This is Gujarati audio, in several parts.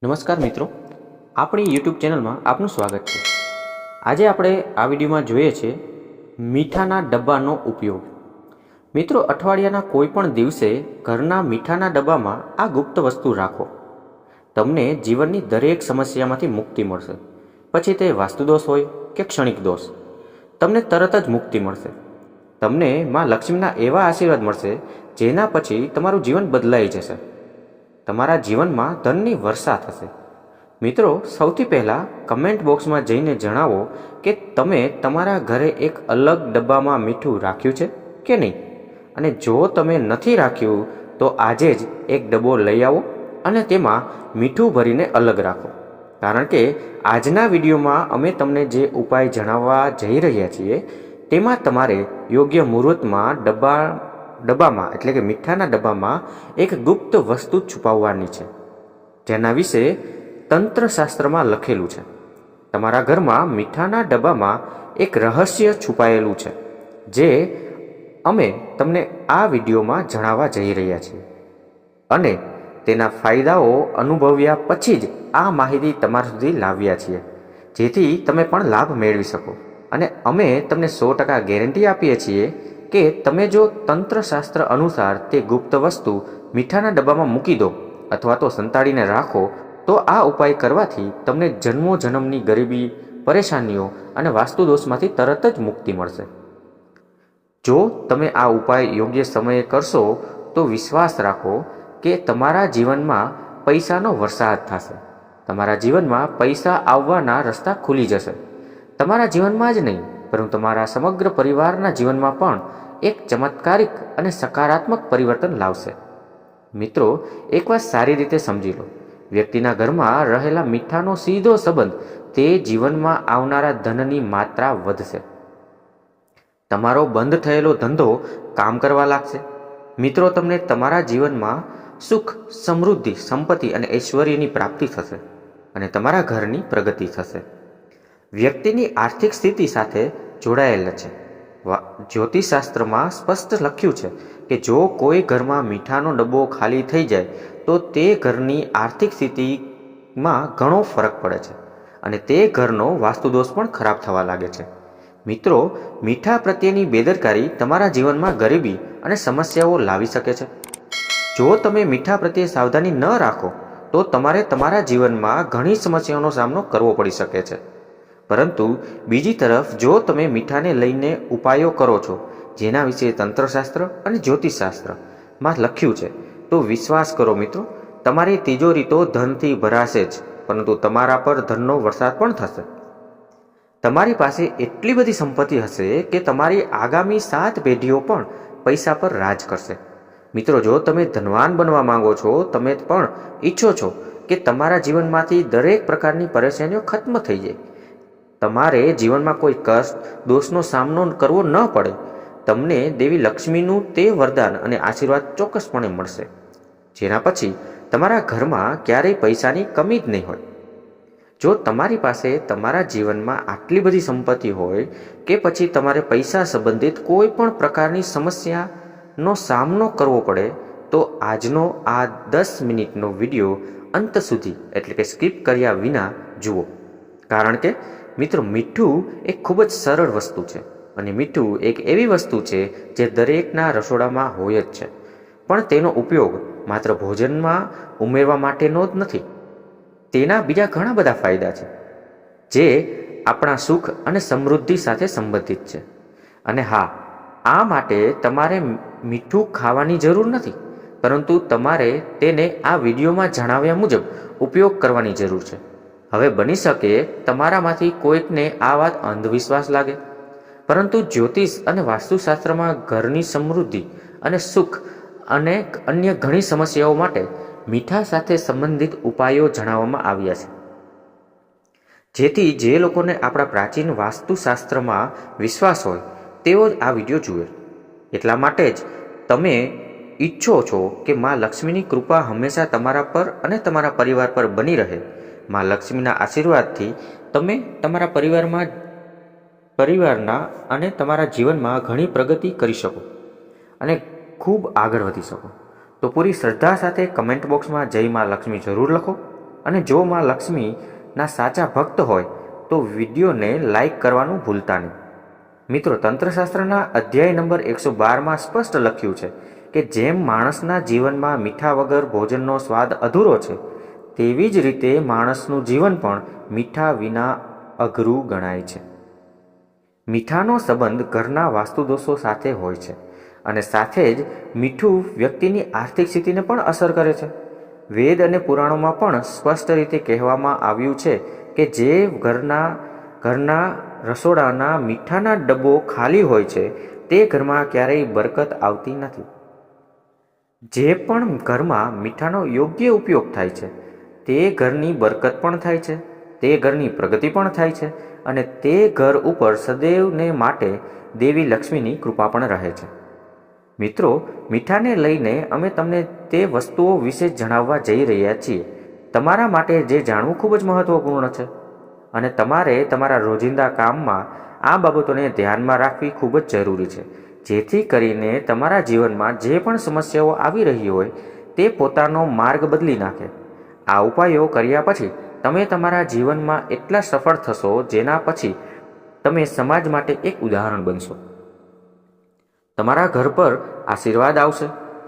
નમસ્કાર મિત્રો, આપણી યુટ્યુબ ચેનલમાં આપનું સ્વાગત છે। આજે આપણે આ વિડીયોમાં જોઈએ છે મીઠાના ડબ્બાનો ઉપયોગ। મિત્રો, અઠવાડિયાના કોઈ પણ દિવસે ઘરના મીઠાના ડબ્બામાં આ ગુપ્ત વસ્તુ રાખો। તમને જીવનની દરેક સમસ્યામાંથી મુક્તિ મળશે। પછી તે વાસ્તુદોષ હોય કે ક્ષણિક દોષ, તમને તરત જ મુક્તિ મળશે। તમને માં લક્ષ્મીના એવા આશીર્વાદ મળશે જેના પછી તમારું જીવન બદલાઈ જશે। તમારા જીવનમાં ધનની વર્ષા થશે। મિત્રો, સૌથી પહેલાં કમેન્ટ બોક્સમાં જઈને જણાવો કે તમે તમારા ઘરે એક અલગ ડબ્બામાં મીઠું રાખ્યું છે કે નહીં, અને જો તમે નથી રાખ્યું તો આજે જ એક ડબ્બો લઈ આવો અને તેમાં મીઠું ભરીને અલગ રાખો। કારણ કે આજના વિડીયોમાં અમે તમને જે ઉપાય જણાવવા જઈ રહ્યા છીએ તેમાં તમારે યોગ્ય મુહૂર્તમાં ડબ્બામાં એટલે કે મીઠાના ડબ્બામાં એક ગુપ્ત વસ્તુ છુપાવવાની છે, જેના વિશે તંત્રશાસ્ત્રમાં લખેલું છે। તમારા ઘરમાં મીઠાના ડબ્બામાં એક રહસ્ય છુપાયેલું છે જે અમે તમને આ વિડીયોમાં જણાવવા જઈ રહ્યા છીએ, અને તેના ફાયદાઓ અનુભવ્યા પછી જ આ માહિતી તમારા સુધી લાવ્યા છીએ, જેથી તમે પણ લાભ મેળવી શકો। અને અમે તમને 100% ગેરંટી આપીએ છીએ કે તમે જો તંત્રશાસ્ત્ર અનુસાર તે ગુપ્ત વસ્તુ મીઠાના ડબ્બામાં મૂકી દો અથવા તો સંતાડીને રાખો તો આ ઉપાય કરવાથી તમને જન્મો જન્મની ગરીબી, પરેશાનીઓ અને વાસ્તુદોષમાંથી તરત જ મુક્તિ મળશે। જો તમે આ ઉપાય યોગ્ય સમયે કરશો તો વિશ્વાસ રાખો કે તમારા જીવનમાં પૈસાનો વરસાદ થશે। તમારા જીવનમાં પૈસા આવવાના રસ્તા ખુલી જશે। તમારા જીવનમાં જ નહીં પરંતુ તમારા સમગ્ર પરિવારના જીવનમાં પણ એક ચમત્કારિક અને સકારાત્મક પરિવર્તન લાવશે। મિત્રો, એક વાત સારી રીતે સમજી લો, વ્યક્તિના ઘરમાં રહેલા મીઠાનો સીધો સંબંધ તે જીવનમાં આવનારા ધનની માત્રા વધશે। તમારો બંધ થયેલો ધંધો કામ કરવા લાગશે। મિત્રો, તમને તમારા જીવનમાં સુખ, સમૃદ્ધિ, સંપત્તિ અને ઐશ્વર્યની પ્રાપ્તિ થશે અને તમારા ઘરની પ્રગતિ થશે। વ્યક્તિની આર્થિક સ્થિતિ સાથે જોડાયેલ છે। જ્યોતિષશાસ્ત્રમાં સ્પષ્ટ લખ્યું છે કે જો કોઈ ઘરમાં મીઠાનો ડબ્બો ખાલી થઈ જાય તો તે ઘરની આર્થિક સ્થિતિમાં ઘણો ફરક પડે છે અને તે ઘરનો વાસ્તુદોષ પણ ખરાબ થવા લાગે છે। મિત્રો, મીઠા પ્રત્યેની બેદરકારી તમારા જીવનમાં ગરીબી અને સમસ્યાઓ લાવી શકે છે। જો તમે મીઠા પ્રત્યે સાવધાની ન રાખો તો તમારે તમારા જીવનમાં ઘણી સમસ્યાઓનો સામનો કરવો પડી શકે છે। પરંતુ બીજી તરફ જો તમે મીઠાને લઈને ઉપાયો કરો છો જેના વિશે તંત્રશાસ્ત્ર અને જ્યોતિષશાસ્ત્રમાં લખ્યું છે તો વિશ્વાસ કરો મિત્રો, તમારી તિજોરી તો ધનથી ભરાશે જ, પરંતુ તમારા પર ધનનો વરસાદ પણ થશે। તમારી પાસે એટલી બધી સંપત્તિ હશે કે તમારી આગામી 7 પેઢીઓ પણ પૈસા પર રાજ કરશે। મિત્રો, જો તમે ધનવાન બનવા માંગો છો, તમે પણ ઈચ્છો છો કે તમારા જીવનમાંથી દરેક પ્રકારની પરેશાનીઓ ખત્મ થઈ જાય, તમારે જીવનમાં કોઈ કષ્ટ, દોષનો સામનો કરવો ન પડે, તમને દેવી લક્ષ્મીનું તે વરદાન અને આશીર્વાદ ચોક્કસપણે મળશે, જેના પછી તમારા ઘરમાં ક્યારેય પૈસાની કમી જ નહીં હોય। જો તમારી પાસે તમારા જીવનમાં આટલી બધી સંપત્તિ હોય કે પછી તમારે પૈસા સંબંધિત કોઈ પણ પ્રકારની સમસ્યાનો સામનો કરવો પડે તો આજનો આ 10 મિનિટનો વિડીયો અંત સુધી એટલે કે સ્કીપ કર્યા વિના જુઓ। કારણ કે મિત્રો, મીઠું એક ખૂબ જ સરળ વસ્તુ છે અને મીઠું એક એવી વસ્તુ છે જે દરેકના રસોડામાં હોય જ છે, પણ તેનો ઉપયોગ માત્ર ભોજનમાં ઉમેરવા માટેનો જ નથી। તેના બીજા ઘણા બધા ફાયદા છે જે આપણા સુખ અને સમૃદ્ધિ સાથે સંબંધિત છે। અને હા, આ માટે તમારે મીઠું ખાવાની જરૂર નથી, પરંતુ તમારે તેને આ વિડીયોમાં જણાવ્યા મુજબ ઉપયોગ કરવાની જરૂર છે। હવે બની શકે તમારામાંથી કોઈકને આ વાત અંધવિશ્વાસ લાગે, પરંતુ જ્યોતિષ અને વાસ્તુશાસ્ત્રમાં ઘરની સમૃદ્ધિ અને સુખ અને અન્ય ઘણી સમસ્યાઓ માટે મીઠા સાથે સંબંધિત ઉપાયો જણાવવામાં આવ્યા છે, જેથી જે લોકોને આપણા પ્રાચીન વાસ્તુશાસ્ત્રમાં વિશ્વાસ હોય તેઓ જ આ વિડીયો જુએ। એટલા માટે જ તમે ઈચ્છો છો કે માં લક્ષ્મીની કૃપા હંમેશા તમારા પર અને તમારા પરિવાર પર બની રહે। માં લક્ષ્મીના આશીર્વાદથી તમે તમારા પરિવારના અને તમારા જીવનમાં ઘણી પ્રગતિ કરી શકો અને ખૂબ આગળ વધી શકો। તો પૂરી શ્રદ્ધા સાથે કમેન્ટ બોક્સમાં જય માં લક્ષ્મી જરૂર લખો અને જો માં લક્ષ્મીના સાચા ભક્ત હોય તો વિડીયોને લાઈક કરવાનું ભૂલતા નહીં. મિત્રો, તંત્રશાસ્ત્રના અધ્યાય નંબર 112માં સ્પષ્ટ લખ્યું છે કે જેમ માણસના જીવનમાં મીઠા વગર ભોજનનો સ્વાદ અધૂરો છે, તેવી જ રીતે માણસનું જીવન પણ મીઠા વિના અઘરું ગણાય છે. મીઠાનો સંબંધ ઘરના વાસ્તુદોષો સાથે હોય છે અને સાથે જ મીઠું વ્યક્તિની આર્થિક સ્થિતિને પણ અસર કરે છે. વેદ અને પુરાણોમાં પણ સ્પષ્ટ રીતે કહેવામાં આવ્યું છે કે જે ઘરના રસોડાના મીઠાના ડબ્બો ખાલી હોય છે તે ઘરમાં ક્યારેય બરકત આવતી નથી. જે પણ ઘરમાં મીઠાનો યોગ્ય ઉપયોગ થાય છે તે ઘરની બરકત પણ થાય છે, તે ઘરની પ્રગતિ પણ થાય છે અને તે ઘર ઉપર સદૈવને માટે દેવી લક્ષ્મીની કૃપા પણ રહે છે. મિત્રો, મીઠાને લઈને અમે તમને તે વસ્તુઓ વિશે જણાવવા જઈ રહ્યા છીએ તમારા માટે જે જાણવું ખૂબ જ મહત્વપૂર્ણ છે અને તમારે તમારા રોજિંદા કામમાં આ બાબતોને ધ્યાનમાં રાખવી ખૂબ જ જરૂરી છે, જેથી કરીને તમારા જીવનમાં જે પણ સમસ્યાઓ આવી રહી હોય તે પોતાનો માર્ગ બદલી નાખે. આ ઉપાયો કર્યા પછી તમે તમારા જીવનમાં એટલા સફળ થશો જેના પછી તમે સમાજ માટે એક ઉદાહરણ બનશો. તમારા ઘર પર આશીર્વાદ આવશે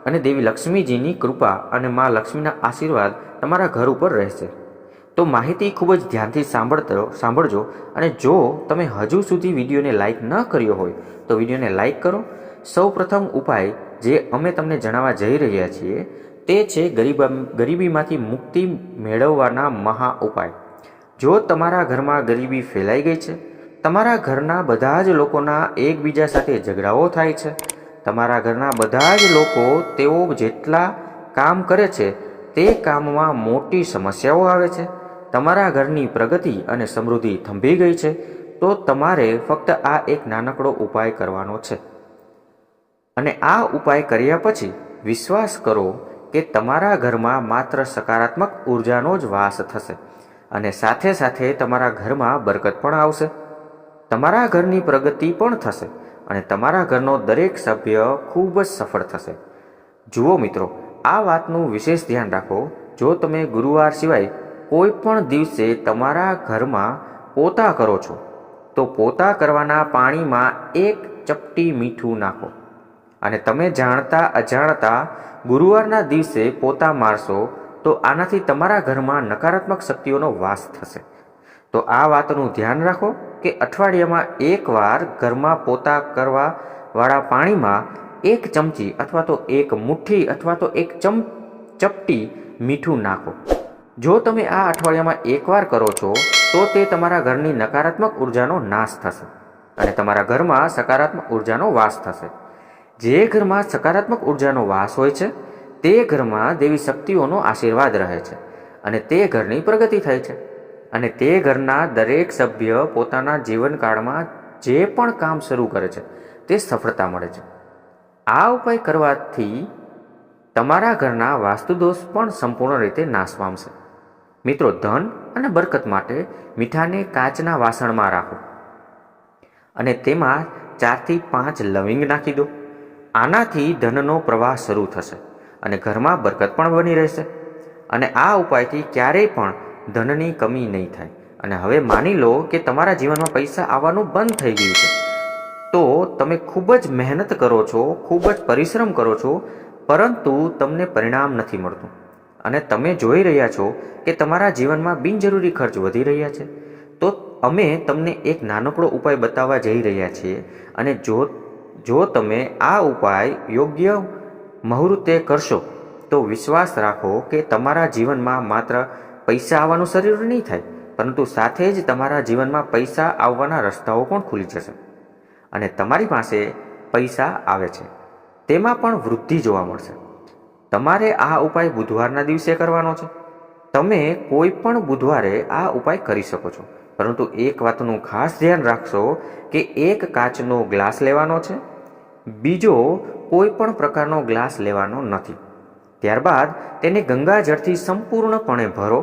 અને દેવી લક્ષ્મીજીની કૃપા અને મા લક્ષ્મીના આશીર્વાદ તમારા ઘર ઉપર રહેશે. તો માહિતી ખૂબ જ ધ્યાનથી સાંભળજો અને જો તમે હજુ સુધી વિડીયોને લાઈક ન કર્યો હોય તો વિડીયોને લાઈક કરો. સૌ પ્રથમ ઉપાય જે અમે તમને જણાવવા જઈ રહ્યા છીએ તે છે ગરીબીમાંથી મુક્તિ મેળવવાના મહા ઉપાય. જો તમારા ઘરમાં ગરીબી ફેલાઈ ગઈ છે, તમારા ઘરના બધા જ લોકોના એકબીજા સાથે ઝઘડાઓ થાય છે, તમારા ઘરના બધા જ લોકો તેઓ જેટલા કામ કરે છે તે કામમાં મોટી સમસ્યાઓ આવે છે, તમારા ઘરની પ્રગતિ અને સમૃદ્ધિ થંભી ગઈ છે, તો તમારે ફક્ત આ એક નાનકડો ઉપાય કરવાનો છે. અને આ ઉપાય કર્યા પછી વિશ્વાસ કરો કે તમારા ઘરમાં માત્ર સકારાત્મક ઉર્જાનો જ વાસ થશે અને સાથે સાથે તમારા ઘરમાં બરકત પણ આવશે, તમારા ઘરની પ્રગતિ પણ થશે અને તમારા ઘરનો દરેક સભ્ય ખૂબ જ સફળ થશે. જુઓ મિત્રો, આ વાતનું વિશેષ ધ્યાન રાખો. જો તમે ગુરુવાર સિવાય કોઈ પણ દિવસે તમારા ઘરમાં પોતા કરો છો તો પોતા કરવાના પાણીમાં એક ચપટી મીઠું નાખો અને તમે જાણતા અજાણતા ગુરુવારના દિવસે પોતા મારશો તો આનાથી તમારા ઘરમાં નકારાત્મક શક્તિઓનો વાસ થશે. તો આ વાતનું ધ્યાન રાખો કે અઠવાડિયામાં એકવાર ઘરમાં પોતા કરવા વાળા પાણીમાં એક ચમચી અથવા તો એક મુઠ્ઠી અથવા તો એક ચપટી મીઠું નાખો. જો તમે આ અઠવાડિયામાં એકવાર કરો છો તો તે તમારા ઘરની નકારાત્મક ઉર્જાનો નાશ થશે અને તમારા ઘરમાં સકારાત્મક ઉર્જાનો વાસ થશે. જે ઘરમાં સકારાત્મક ઉર્જાનો વાસ હોય છે તે ઘરમાં દેવી શક્તિઓનો આશીર્વાદ રહે છે અને તે ઘરની પ્રગતિ થાય છે અને તે ઘરના દરેક સભ્ય પોતાના જીવનકાળમાં જે પણ કામ શરૂ કરે છે તે સફળતા મળે છે. આ ઉપાય કરવાથી તમારા ઘરના વાસ્તુદોષ પણ સંપૂર્ણ રીતે નાશ પામશે. મિત્રો, ધન અને બરકત માટે મીઠાને કાચના વાસણમાં રાખો અને તેમાં 4 થી 5 લવિંગ નાખી દો. આનાથી ધનનો પ્રવાહ શરૂ થશે અને ઘરમાં બરકત પણ બની રહેશે અને આ ઉપાયથી ક્યારેય પણ ધનની કમી નહીં થાય. અને હવે માની લો કે તમારા જીવનમાં પૈસા આવવાનું બંધ થઈ ગયું છે, તો તમે ખૂબ જ મહેનત કરો છો, ખૂબ જ પરિશ્રમ કરો છો, પરંતુ તમને પરિણામ નથી મળતું અને તમે જોઈ રહ્યા છો કે તમારા જીવનમાં બિનજરૂરી ખર્ચ વધી રહ્યા છે. તો અમે તમને એક નાનકડો ઉપાય બતાવવા જઈ રહ્યા છીએ અને જો તમે આ ઉપાય યોગ્ય મુહૂર્તે કરશો તો વિશ્વાસ રાખો કે તમારા જીવનમાં માત્ર પૈસા આવવાનું શરૂ નહીં થાય, પરંતુ સાથે જ તમારા જીવનમાં પૈસા આવવાના રસ્તાઓ પણ ખુલી જશે અને તમારી પાસે પૈસા આવે છે તેમાં પણ વૃદ્ધિ જોવા મળશે. તમારે આ ઉપાય બુધવારના દિવસે કરવાનો છે. તમે કોઈ પણ બુધવારે આ ઉપાય કરી શકો છો, પરંતુ એક વાતનું ખાસ ધ્યાન રાખશો કે એક કાચનો ગ્લાસ લેવાનો છે, બીજો કોઈ પણ પ્રકારનો ગ્લાસ લેવાનો નથી. ત્યારબાદ તેને ગંગાજળથી સંપૂર્ણપણે ભરો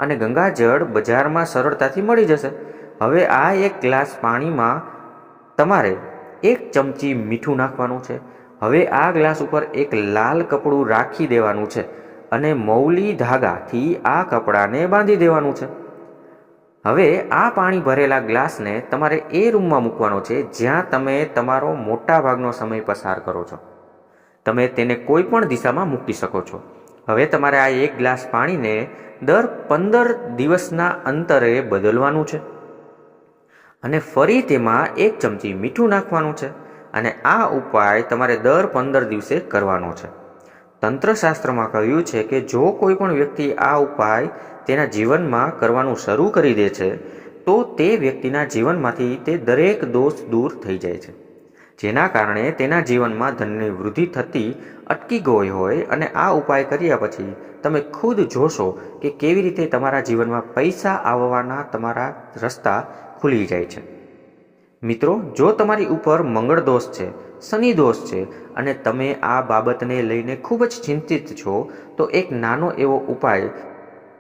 અને ગંગાજળ બજારમાં સરળતાથી મળી જશે. હવે આ એક ગ્લાસ પાણીમાં તમારે 1 ચમચી મીઠું નાખવાનું છે. હવે આ ગ્લાસ ઉપર એક લાલ કપડું રાખી દેવાનું છે અને મૌલી ધાગાથી આ કપડાને બાંધી દેવાનું છે. હવે આ પાણી ભરેલા ગ્લાસને તમારે એ રૂમમાં મૂકવાનો છે જ્યાં તમે તમારો મોટા ભાગનો સમય પસાર કરો છો. તમે તેને કોઈ પણ દિશામાં મૂકી શકો છો. હવે તમારે આ એક ગ્લાસ પાણીને દર 15 દિવસના અંતરે બદલવાનું છે અને ફરી તેમાં 1 ચમચી મીઠું નાખવાનું છે અને આ ઉપાય તમારે દર 15 દિવસે કરવાનો છે. તંત્રશાસ્ત્રમાં કહ્યું છે કે જો કોઈ પણ વ્યક્તિ આ ઉપાય તેના જીવનમાં કરવાનું શરૂ કરી દે છે તો તે વ્યક્તિના જીવનમાંથી તે દરેક દોષ દૂર થઈ જાય છે, જેના કારણે તેના જીવનમાં ધનની વૃદ્ધિ થતી અટકી ગઈ હોય. અને આ ઉપાય કર્યા પછી તમે ખુદ જોશો કે કેવી રીતે તમારા જીવનમાં પૈસા આવવાના તમારા રસ્તા ખુલી જાય છે. મિત્રો, જો તમારી ઉપર મંગળ દોષ છે, શનિ દોષ છે અને તમે આ બાબતને લઈને ખૂબ જ ચિંતિત છો, તો એક નાનો એવો ઉપાય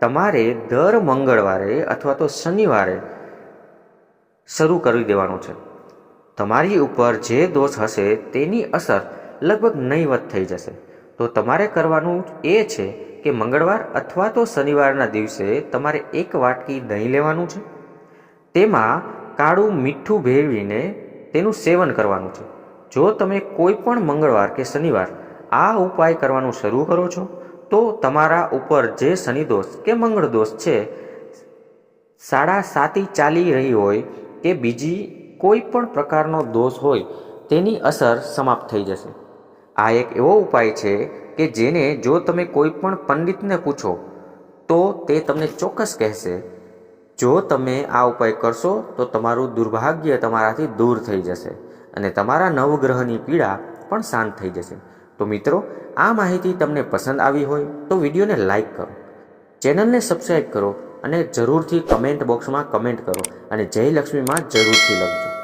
તમારે દર મંગળવારે અથવા તો શનિવારે શરૂ કરી દેવાનો છે. તમારી ઉપર જે દોષ હશે તેની અસર લગભગ નહીવત થઈ જશે. તો તમારે કરવાનું એ છે કે મંગળવાર અથવા તો શનિવારના દિવસે તમારે 1 વાટકી દહીં લેવાનું છે. તેમાં કાળું મીઠું ભેળવીને તેનું સેવન કરવાનું છે. જો તમે કોઈ પણ મંગળવાર કે શનિવાર આ ઉપાય કરવાનું શરૂ કરો છો તો તમારા ઉપર જે શનિ દોષ કે મંગળ દોષ છે, 7.5 ચાલી રહી હોય કે બીજી કોઈ પણ પ્રકારનો દોષ હોય તેની અસર સમાપ્ત થઈ જશે. આ એક એવો ઉપાય છે કે જેને જો તમે કોઈ પણ પંડિતને પૂછો તો તે તમને ચોક્કસ કહેશે. જો તમે આ ઉપાય કરશો તો તમારું દુર્ભાગ્ય તમારાથી દૂર થઈ જશે અને તમારા નવગ્રહની પીડા પણ શાંત થઈ જશે. તો મિત્રો, આ માહિતી તમને પસંદ આવી હોય તો વિડીયોને લાઈક કરો, ચેનલને સબસ્ક્રાઈબ કરો અને જરૂરથી કમેન્ટ બોક્સમાં કમેન્ટ કરો અને જય લક્ષ્મીમાં જરૂરથી લખજો.